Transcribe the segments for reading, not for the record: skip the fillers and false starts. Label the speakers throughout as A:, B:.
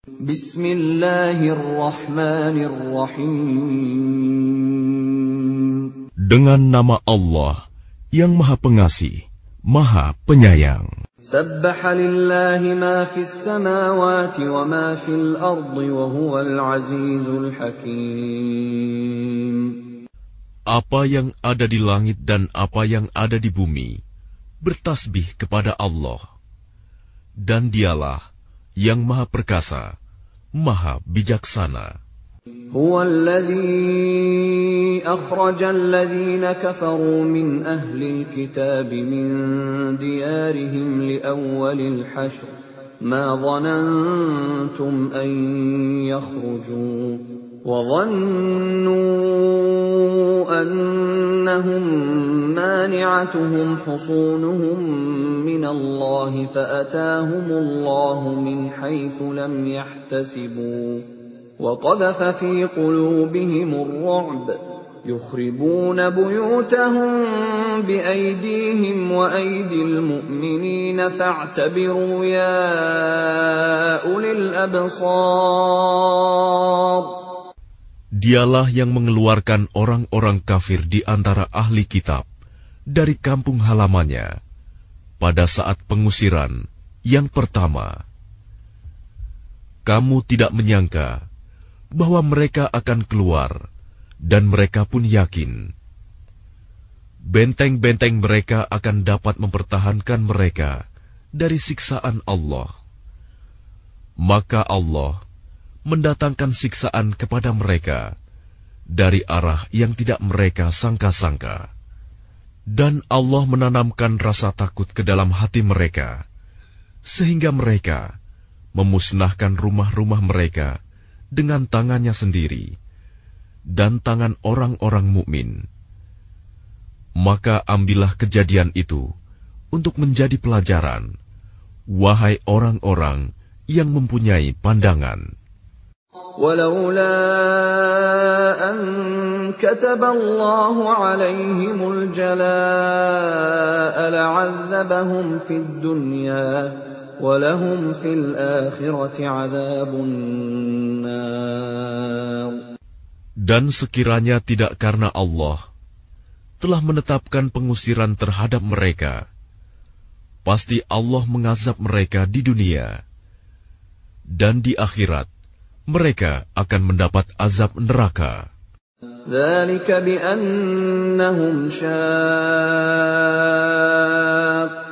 A: Bismillahirrahmanirrahim.
B: Dengan nama Allah yang Maha Pengasih, Maha Penyayang.
A: Sabbaha lillahi ma fis samawati wa ma fil ardi wa huwal azizul hakim.
B: Apa yang ada di langit dan apa yang ada di bumi bertasbih kepada Allah, dan Dialah yang Maha Perkasa, Maha Bijaksana.
A: Huwa alladhi akhraja alladhina kafaru min ahli alkitab min diyarihim li awwalil hashr ma dhanantum an yakhruju wa dhannu annahum mani'atuhum husunuhum min Allah fa'atahum Allah min haythu lam yahtasibu wa qadhafa fi qulubihim ar-ru'b yukhribuna buyutahum bi aydihim wa aydil mu'minina fa'tabiru ya ulil absar.
B: Dialah yang mengeluarkan orang-orang kafir di antara ahli kitab dari kampung halamannya pada saat pengusiran yang pertama. Kamu tidak menyangka bahwa mereka akan keluar, dan mereka pun yakin. Benteng-benteng mereka akan dapat mempertahankan mereka dari siksaan Allah. Maka Allah mendatangkan siksaan kepada mereka dari arah yang tidak mereka sangka-sangka. Dan Allah menanamkan rasa takut ke dalam hati mereka, sehingga mereka memusnahkan rumah-rumah mereka dengan tangannya sendiri dan tangan orang-orang mukmin. Maka ambillah kejadian itu untuk menjadi pelajaran, wahai orang-orang yang mempunyai pandangan.
A: ولولا أن كتب الله عليهم الجلاء لعذبهم في الدنيا ولهم في الآخرة عذاب النار.
B: Dan sekiranya tidak karena Allah telah menetapkan pengusiran terhadap mereka, pasti Allah mengazab mereka di dunia, dan di akhirat mereka akan mendapat azab neraka.
A: ذَلِكَ بِأَنَّهُمْ شَاقُّوا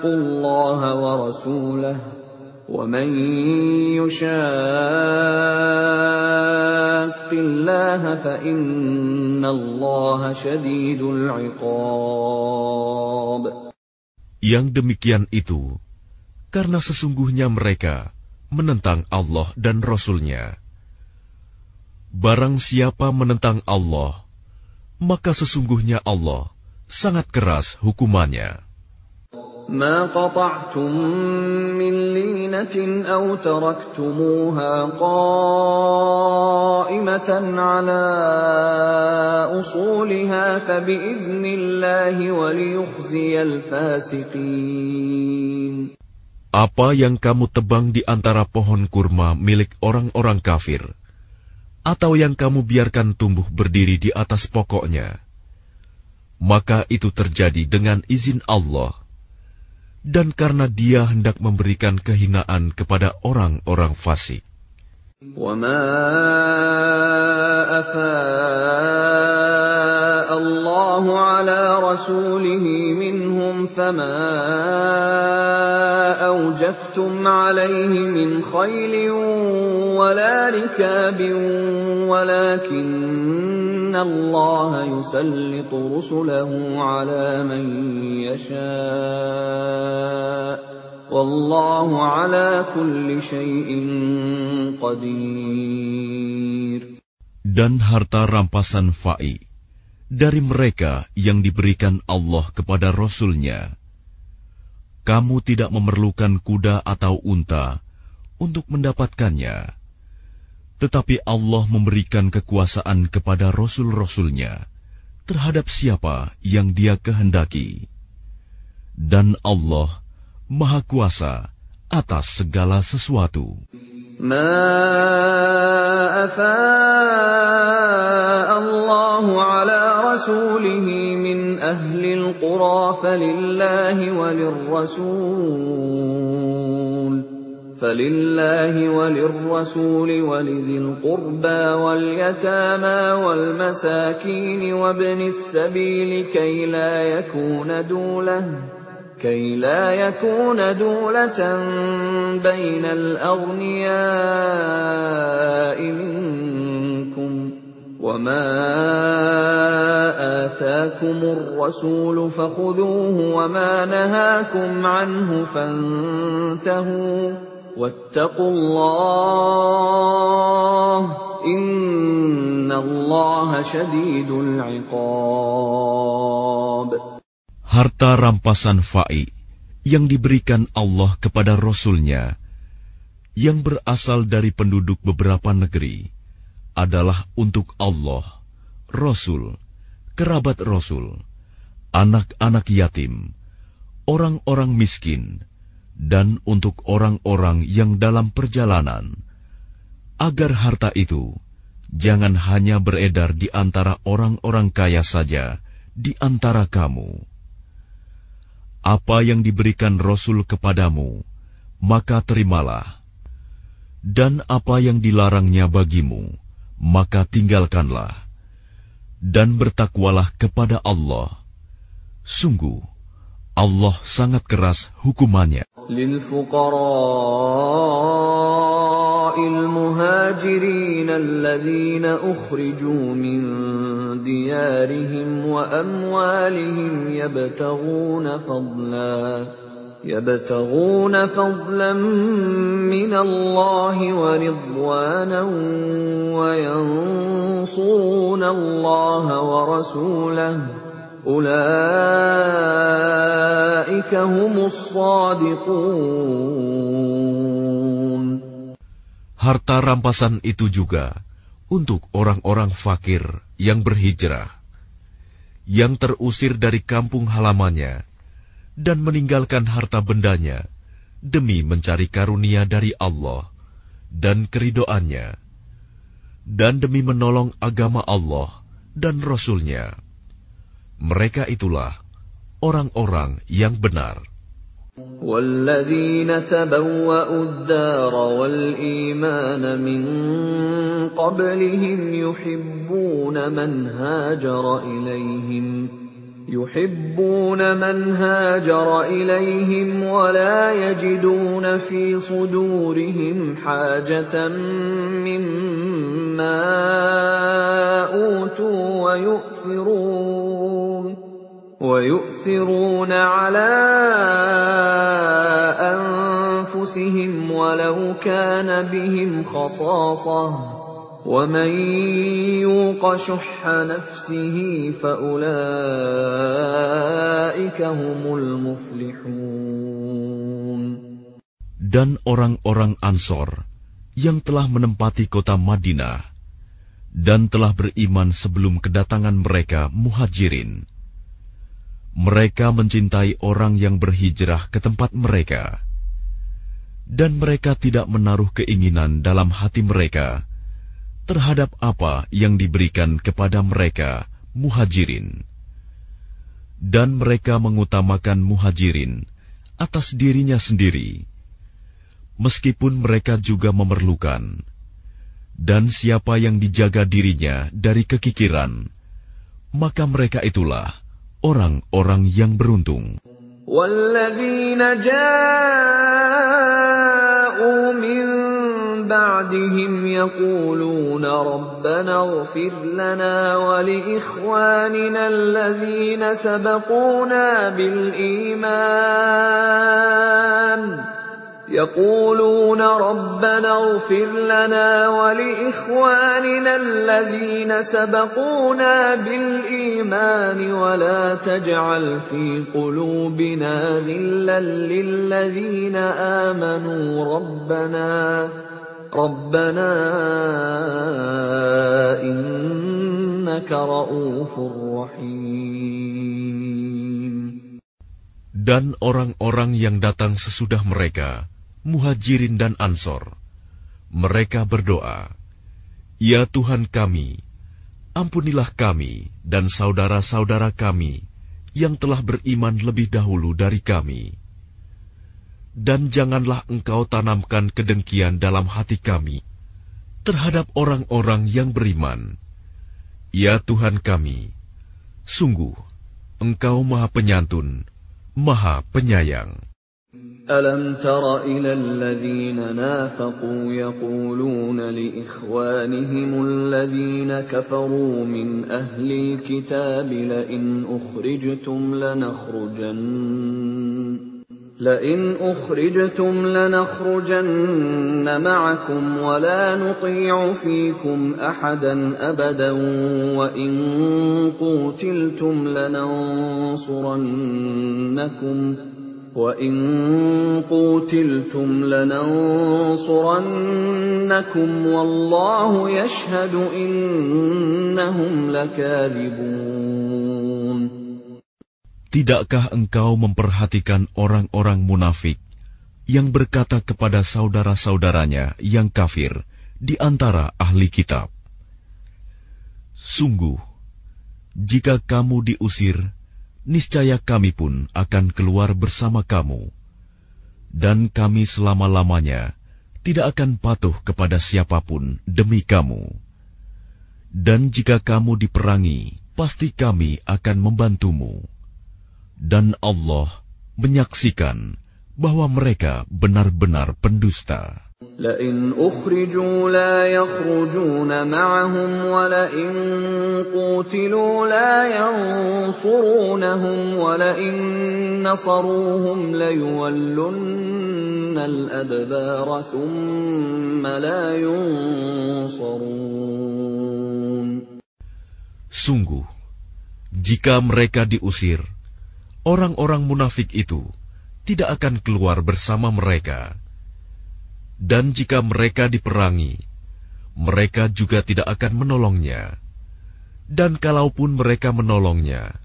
A: اللَّهَ وَرَسُولَهُ وَمَن يُشَاقِّ اللَّهَ فَإِنَّ اللَّهَ شَدِيدُ الْعِقَابِ.
B: Yang demikian itu karena sesungguhnya mereka menentang Allah dan Rasul-Nya. Barang siapa menentang Allah, maka sesungguhnya Allah sangat keras hukumannya.
A: ما قطعتم من لينة أو تركتموها قائمة على أصولها فبإذن الله وليخزي الفاسقين.
B: Apa yang kamu tebang di antara pohon kurma milik orang-orang kafir, atau yang kamu biarkan tumbuh berdiri di atas pokoknya, maka itu terjadi dengan izin Allah, dan karena Dia hendak memberikan kehinaan kepada orang-orang fasik.
A: وَمَا أَفَاءَ اللَّهُ عَلَى رَسُولِهِ مِنْهُمْ فَمَا أَوْجَفْتُمْ عَلَيْهِ مِنْ خَيْلٍ وَلَا رِكَابٍ وَلَكِنَّ اللَّهَ يُسَلِّطُ رُسُلَهُ عَلَى مَن يَشَاءُ وَاللَّهُ عَلَى كُلِّ شَيْءٍ قَدِيرٌ.
B: Dan harta rampasan fa'i dari mereka yang diberikan Allah kepada Rasul-Nya, kamu tidak memerlukan kuda atau unta untuk mendapatkannya, tetapi Allah memberikan kekuasaan kepada Rasul-Rasul-Nya terhadap siapa yang Dia kehendaki. Dan Allah Maha Kuasa atas segala sesuatu.
A: ما أفاء الله على رسوله من أهل القرى فلله وللرسول ولذي القربى واليتامى والمساكين وابن السبيل كي لا يكون دولة بين الأغنياء منكم وما آتاكم الرسول فخذوه وما نهاكم عنه فانتهوا واتقوا الله إن الله شديد العقاب.
B: Harta rampasan fa'i yang diberikan Allah kepada Rasul-Nya yang berasal dari penduduk beberapa negeri adalah untuk Allah, Rasul, kerabat Rasul, anak-anak yatim, orang-orang miskin, dan untuk orang-orang yang dalam perjalanan, agar harta itu jangan hanya beredar di antara orang-orang kaya saja di antara kamu. Apa yang diberikan Rasul kepadamu, maka terimalah. Dan apa yang dilarangnya bagimu, maka tinggalkanlah. Dan bertakwalah kepada Allah. Sungguh, Allah sangat keras hukumannya.
A: المهاجرين الذين أخرجوا من ديارهم وأموالهم يبتغون فضلا من الله ورضوانا وينصرون الله ورسوله أولئك هم الصادقون.
B: Harta rampasan itu juga untuk orang-orang fakir yang berhijrah, yang terusir dari kampung halamannya, dan meninggalkan harta bendanya demi mencari karunia dari Allah dan keridhoannya, dan demi menolong agama Allah dan Rasul-Nya. Mereka itulah orang-orang yang benar.
A: والذين تبوأوا الدار والإيمان من قبلهم يحبون من هاجر إليهم ولا يجدون في صدورهم حاجة مما أوتوا ويؤثرون على أنفسهم ولو كان بهم خصاصة ومن يوق شح نفسه فأولئك هم المفلحون.
B: Dan orang-orang Ansor yang telah menempati kota Madinah dan telah beriman sebelum kedatangan mereka Muhajirin, mereka mencintai orang yang berhijrah ke tempat mereka, dan mereka tidak menaruh keinginan dalam hati mereka terhadap apa yang diberikan kepada mereka Muhajirin. Dan mereka mengutamakan Muhajirin atas dirinya sendiri, meskipun mereka juga memerlukan. Dan siapa yang dijaga dirinya dari kekikiran, maka mereka itulah orang-orang yang beruntung.
A: وَالَّذِينَ جَاءُوا مِن بَعْدِهِمْ يَقُولُونَ رَبَّنَا اغْفِرْ لَنَا وَلِإِخْوَانِنَا الَّذِينَ سَبَقُونَا بِالْإِيمَانِ وَلَا تَجْعَلْ فِي قُلُوبِنَا غِلًّا لِّلَّذِينَ آمَنُوا رَبَّنَا إِنَّكَ رَءُوفٌ رَّحِيمٌ.
B: Dan orang-orang yang datang sesudah mereka, Muhajirin dan Ansor, Mereka berdoa, "Ya Tuhan kami, ampunilah kami dan saudara-saudara kami yang telah beriman lebih dahulu dari kami. Dan janganlah Engkau tanamkan kedengkian dalam hati kami terhadap orang-orang yang beriman. Ya Tuhan kami, sungguh Engkau Maha Penyantun, Maha Penyayang."
A: أَلَمْ تَرَ إِلَى الَّذِينَ نَافَقُوا يَقُولُونَ لِإِخْوَانِهِمُ الَّذِينَ كَفَرُوا مِنْ أَهْلِ الْكِتَابِ لَئِنْ أُخْرِجْتُمْ لَنَخْرُجَنَّ مَعَكُمْ وَلَا نُطِيعُ فِيكُمْ أَحَدًا أَبَدًا وَإِنْ قُوتِلْتُمْ لَنَنصُرَنَّكُمْ وَاللَّهُ يَشْهَدُ إِنَّهُمْ لَكَاذِبُونَ.
B: Tidakkah engkau memperhatikan orang-orang munafik yang berkata kepada saudara-saudaranya yang kafir di antara ahli kitab, "Sungguh, jika kamu diusir, niscaya kami pun akan keluar bersama kamu, dan kami selama-lamanya tidak akan patuh kepada siapapun demi kamu. Dan jika kamu diperangi, pasti kami akan membantumu. Dan Allah menyaksikan bahwa mereka benar-benar pendusta."
A: لَئِنْ أُخْرِجُوا لَا يَخْرُجُونَ مَعَهُمْ وَلَئِنْ قُوتِلُوا لَا يَنصُرُونَهُمْ وَلَئِنْ نَصَرُوهُمْ لَيُوَلُّنَّ الْأَدْبَارَ ثُمَّ لَا يُنصَرُونَ.
B: Sungguh, jika mereka diusir, orang-orang munafik itu tidak akan keluar bersama mereka. Dan jika mereka diperangi, mereka juga tidak akan menolongnya. Dan kalaupun mereka menolongnya,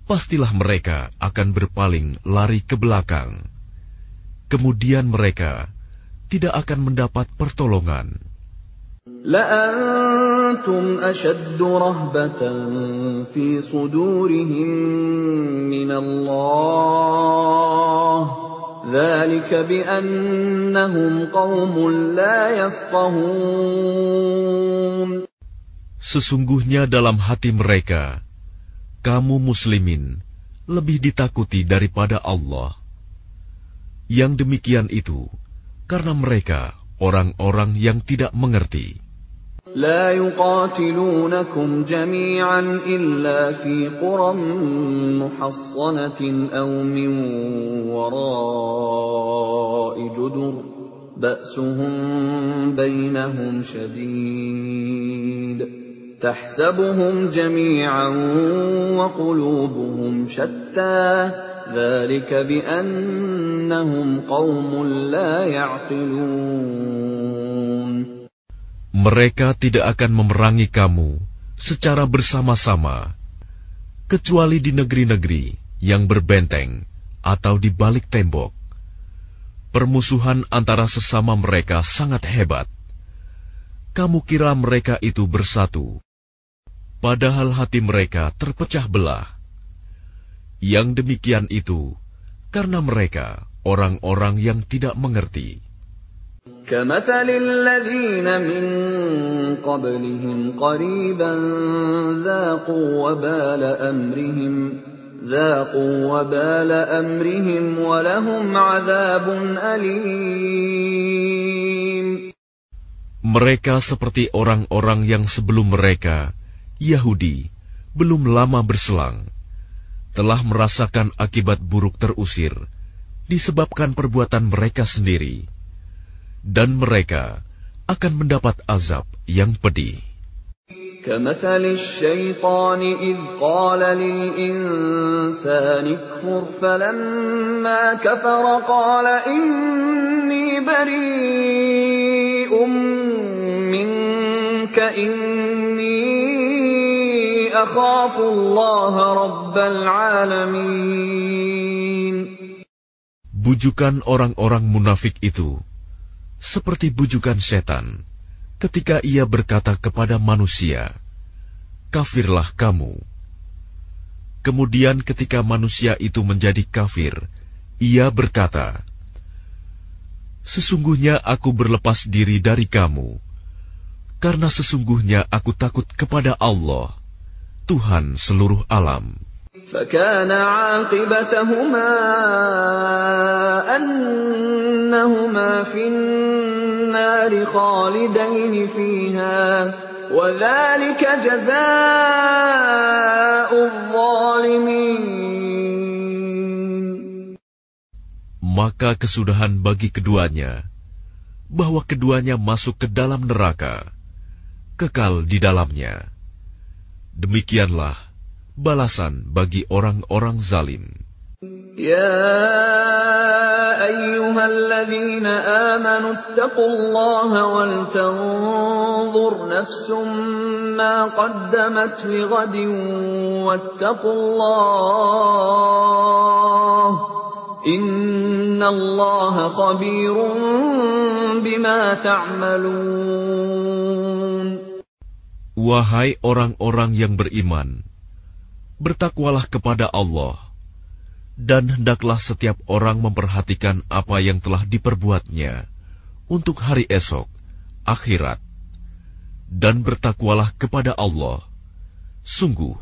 B: pastilah mereka akan berpaling lari ke belakang. Kemudian mereka tidak akan mendapat pertolongan.
A: لَأَنْتُمْ أَشَدُّ رَهْبَةً فِي صُدُورِهِمْ مِنَ اللَّهِ ذَلِكَ بِأَنَّهُمْ قَوْمٌ لَا يَفْقَهُونَ.
B: Sesungguhnya dalam hati mereka, kamu muslimin lebih ditakuti daripada Allah. Yang demikian itu karena mereka orang-orang yang tidak mengerti.
A: لا يقاتلونكم جميعا إلا في قرى محصنة أو من وراء جدر بأسهم بينهم شديد تحسبهم جميعا وقلوبهم شتى ذلك بأنهم قوم لا يعقلون.
B: Mereka tidak akan memerangi kamu secara bersama-sama, kecuali di negeri-negeri yang berbenteng atau di balik tembok. Permusuhan antara sesama mereka sangat hebat. Kamu kira mereka itu bersatu, padahal hati mereka terpecah belah. Yang demikian itu karena mereka orang-orang yang tidak mengerti.
A: كَمَثَلِ الَّذِينَ مِنْ قَبْلِهِمْ قَرِيبًا ذَاقُوا وَبَالَ أَمْرِهِمْ وَلَهُمْ عَذَابٌ أَلِيمٌ.
B: Mereka seperti orang-orang yang sebelum mereka, Yahudi, belum lama berselang, telah merasakan akibat buruk terusir disebabkan perbuatan mereka sendiri. Dan mereka akan mendapat azab yang pedih.
A: كَمَثَلِ الشَّيْطَانِ إِذْ قَالَ لِلْإِنسَانِ اكْفُرْ فَلَمَّا كَفَرَ قَالَ إِنِّي بَرِيءٌ مِّنكَ إِنِّي أَخَافُ اللَّهَ رَبَّ الْعَالَمِينَ.
B: Bujukan orang-orang munafik itu, seperti bujukan setan ketika ia berkata kepada manusia, "Kafirlah kamu." Kemudian ketika manusia itu menjadi kafir, ia berkata, "Sesungguhnya aku berlepas diri dari kamu, karena sesungguhnya aku takut kepada Allah, Tuhan seluruh alam."
A: فَكَانَ عَاقِبَتَهُمَا أَنَّهُمَا فِي النَّارِ خَالِدَيْنِ فِيهَا وَذَلِكَ جَزَاءُ الظَّالِمِينَ.
B: Maka kesudahan bagi keduanya, bahwa keduanya masuk ke dalam neraka, kekal di dalamnya. Demikianlah balasan bagi orang-orang zalim.
A: يا أيها الذين آمنوا اتقوا الله ولتنظر نفس ما قدمت لغد واتقوا الله إن الله خبير بما تعملون.
B: Wahai orang-orang yang beriman, bertakwalah kepada Allah, dan hendaklah setiap orang memperhatikan apa yang telah diperbuatnya untuk hari esok, akhirat. Dan bertakwalah kepada Allah. Sungguh,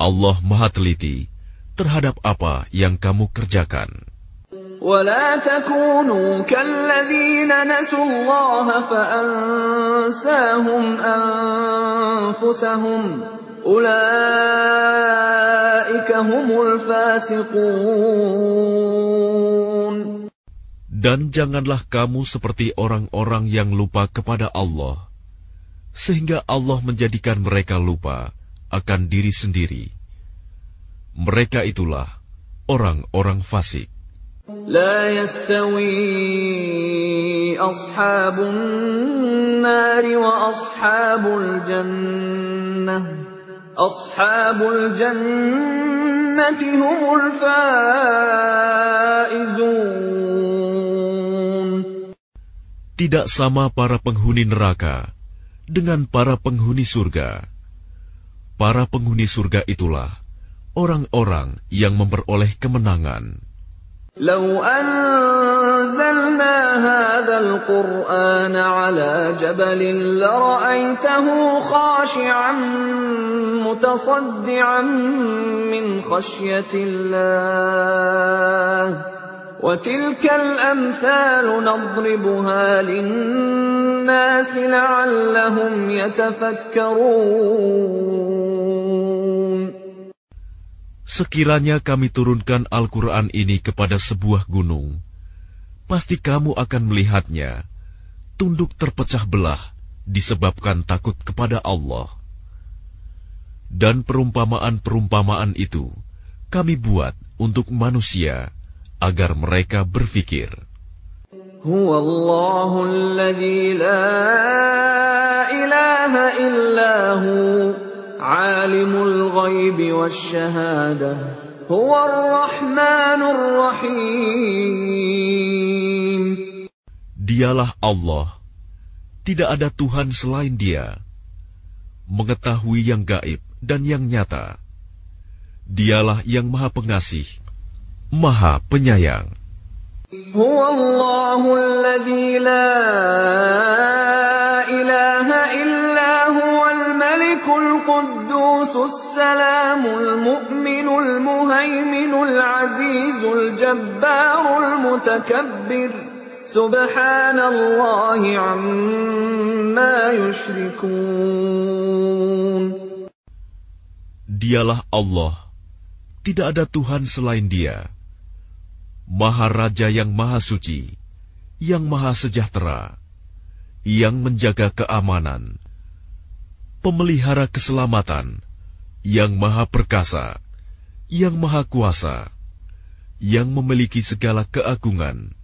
B: Allah Maha Teliti terhadap apa yang kamu kerjakan.
A: ولا تكونوا كالذين نسوا الله فأنساهم أنفسهم أولئك هم الفاسقون.
B: Dan janganlah kamu seperti orang-orang yang lupa kepada Allah, sehingga Allah menjadikan mereka lupa akan diri sendiri. Mereka itulah orang-orang fasik.
A: لا يستوي أصحاب النار وأصحاب الجنة أصحاب الجنة هم الفائزون.
B: Tidak sama para penghuni neraka dengan para penghuni surga. Para penghuni surga itulah orang-orang yang memperoleh kemenangan.
A: لو أنزلنا هذا القرآن على جبل لرأيته خاشعا متصدعا من خشية الله وتلك الأمثال نضربها للناس لعلهم يتفكرون.
B: Sekiranya kami turunkan Al-Quran ini kepada sebuah gunung, pasti kamu akan melihatnya tunduk terpecah belah disebabkan takut kepada Allah. Dan perumpamaan-perumpamaan itu kami buat untuk manusia agar mereka berfikir.
A: Huwallahu alladzi la ilaha illahu Alimul ghaibi wasyahadah Huwar rahmanur rahim.
B: Dialah Allah, tidak ada Tuhan selain Dia, mengetahui yang gaib dan yang nyata. Dialah yang Maha Pengasih, Maha Penyayang.
A: Huwallahu alladzi la ilaha illa huwal malikul quddusus salamul mu'minul muhaiminul azizul jabbarul mutakabbir subhanallahi amma yushrikun.
B: Dialah Allah, tidak ada Tuhan selain Dia, Maha Raja yang Maha Suci, yang Maha Sejahtera, yang menjaga keamanan, pemelihara keselamatan, yang Maha Perkasa, yang Maha Kuasa, yang memiliki segala keagungan.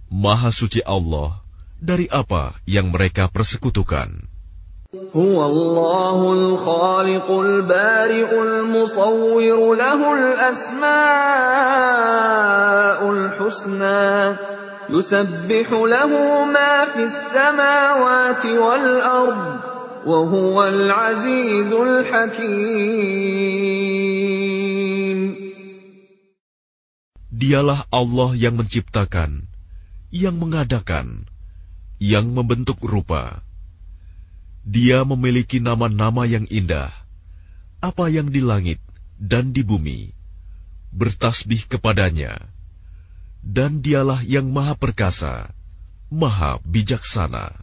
B: Maha Suci Allah dari apa yang mereka persekutukan.
A: Huwallahul khaliqul bari'ul musawwir lahul asma'ul husna yusabbihu lahu ma fis samawati wal ard wa huwal azizul hakim.
B: Dialah Allah yang menciptakan, yang mengadakan, yang membentuk rupa. Dia memiliki nama-nama yang indah. Apa yang di langit dan di bumi bertasbih kepadanya. Dan dialah yang maha perkasa, maha bijaksana.